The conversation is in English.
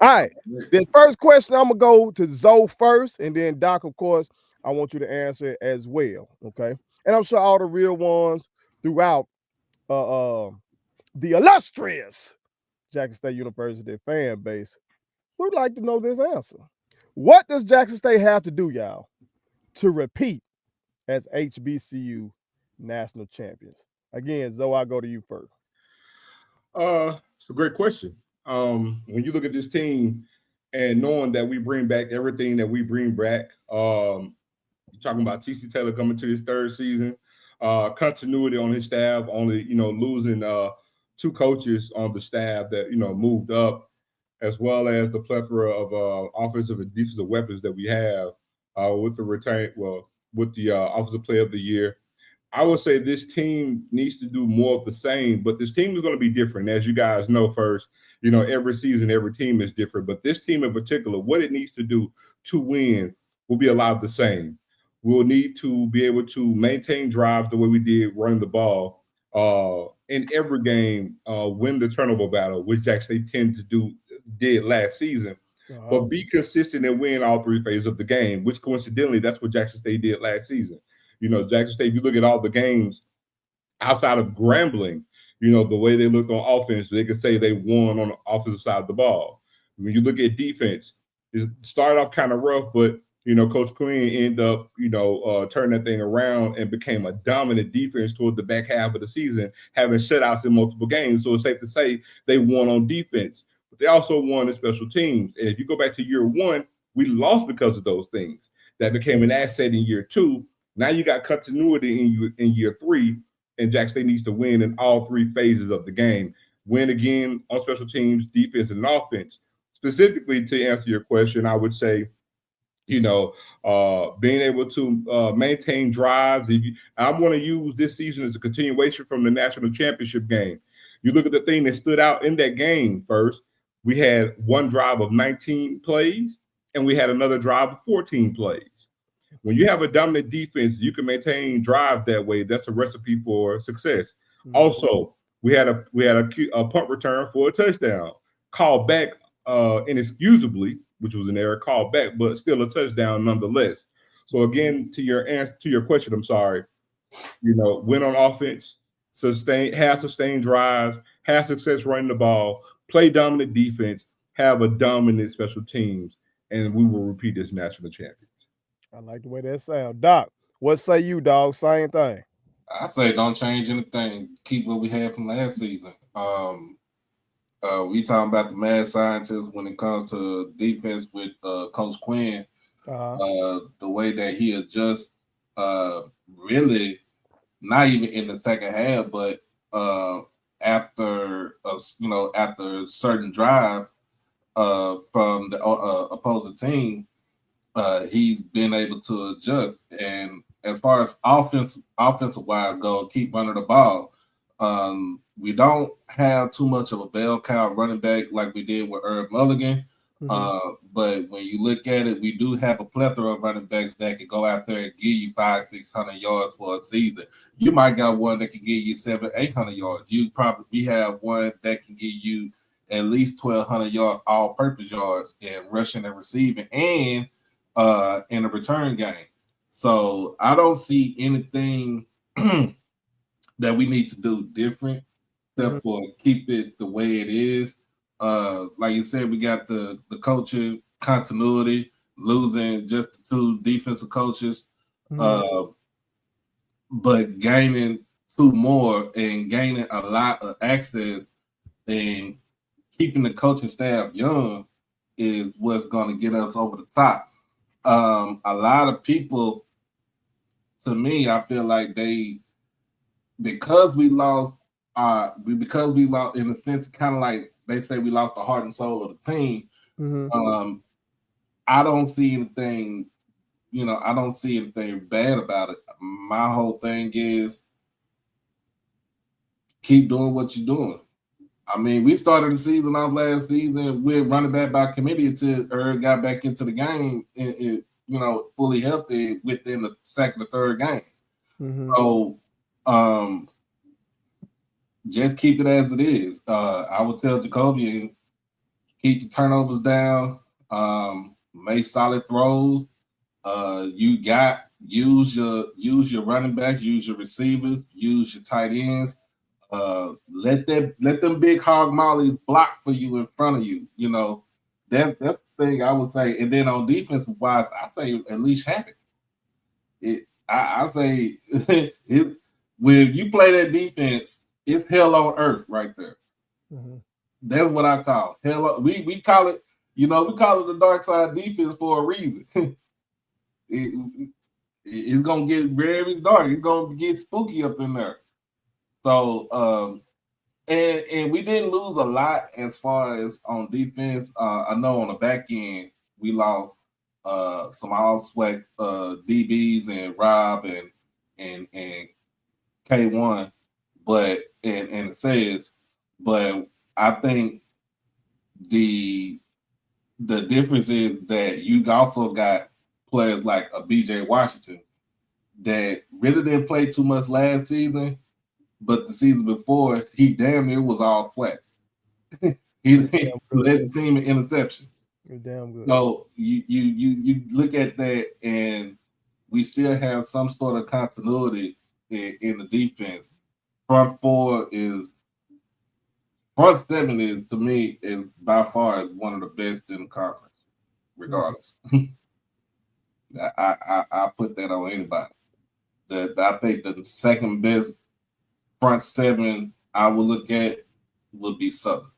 All right. The first question, I'm gonna go to Zoe first, and then Doc, of course, I want you to answer it as well. Okay. And I'm sure all the real ones throughout uh, uh the illustrious Jackson State University fan base would like to know this answer. What does Jackson State have to do, y'all, to repeat as HBCU national champions? Again, Zoe, I'll go to you first. It's a great question. When you look at this team and knowing that we bring back everything that we bring back, you're talking about TC Taylor coming to his third season, continuity on his staff, only losing two coaches on the staff that moved up, as well as the plethora of offensive and defensive weapons that we have with the with the offensive player of the year. I would say this team needs to do more of the same, but this team is going to be different. As you guys know, first, every season, every team is different. But this team in particular, what it needs to do to win will be a lot of the same. We'll need to be able to maintain drives the way we did running the ball in every game, win the turnover battle, which Jackson State tended to did last season. But be consistent and win all three phases of the game, which coincidentally, that's what Jackson State did last season. Jackson State, if you look at all the games outside of Grambling, the way they looked on offense, they could say they won on the offensive side of the ball. When you look at defense, it started off kind of rough, but Coach Quinn ended up, turning that thing around and became a dominant defense toward the back half of the season, having shutouts in multiple games. So it's safe to say they won on defense, but they also won in special teams. And if you go back to year one, we lost because of those things. That became an asset in year two. Now you got continuity in year three, and Jack State needs to win in all three phases of the game. Win again on special teams, defense, and offense. Specifically, to answer your question, I would say, being able to maintain drives. I'm going to use this season as a continuation from the national championship game. You look at the thing that stood out in that game first. We had one drive of 19 plays, and we had another drive of 14 plays. When you have a dominant defense, you can maintain drive that way. That's a recipe for success. Mm-hmm. Also, we had a punt return for a touchdown, called back inexcusably, which was an error, called back, but still a touchdown nonetheless. So again, to your question, I'm sorry. Win on offense, have sustained drives, have success running the ball, play dominant defense, have a dominant special teams, and we will repeat as national champions. I like the way that sounds. Doc, what say you, dog? Same thing. I say don't change anything. Keep what we had from last season. We talking about the mad scientist when it comes to defense with Coach Quinn. The way that he adjusts, really not even in the second half, but after a certain drive from the opposing team, he's been able to adjust. And as far as offensive wise go, keep running the ball. We don't have too much of a bell cow running back like we did with Herb Mulligan. Mm-hmm. But when you look at it, we do have a plethora of running backs that can go out there and give you 500-600 yards for a season. You might got one that can give you 700-800 yards. We have one that can give you at least 1,200 yards, all-purpose yards, in rushing and receiving, and in a return game. So I don't see anything that we need to do different, except for keep it the way it is. Like you said, we got the coaching continuity, losing just the two defensive coaches, but gaining two more and gaining a lot of access and keeping the coaching staff young is what's going to get us over the top. A lot of people, to me, I feel like because we lost in a sense, kind of like they say we lost the heart and soul of the team. Mm-hmm. I don't see anything, I don't see anything bad about it. My whole thing is keep doing what you're doing. I mean, we started the season off last season with running back by committee until Herb got back into the game, and fully healthy within the second or third game. Mm-hmm. So, just keep it as it is. I would tell Jacoby, keep the turnovers down, make solid throws. You got use your running backs, use your receivers, use your tight ends. Let them big hog mollies block for you in front of you. You know, that's the thing I would say. And then on defensive wise, I say at least have it. I say when you play that defense, it's hell on earth right there. Mm-hmm. That's what I call hell. We call it, we call it the dark side defense for a reason. It's gonna get very dark. It's gonna get spooky up in there. So, and we didn't lose a lot as far as on defense. I know on the back end we lost some all-SWAC DBs and Rob and K1, but and it says, but I think the difference is that you also got players like a BJ Washington that really didn't play too much last season, but the season before he damn near was all flat. he led the team in interceptions. You're damn good. So you look at that, and we still have some sort of continuity in the defense. Front seven is, to me, is by far is one of the best in the conference, regardless. I put that on anybody. I think the second best front seven I would look at would be Southern.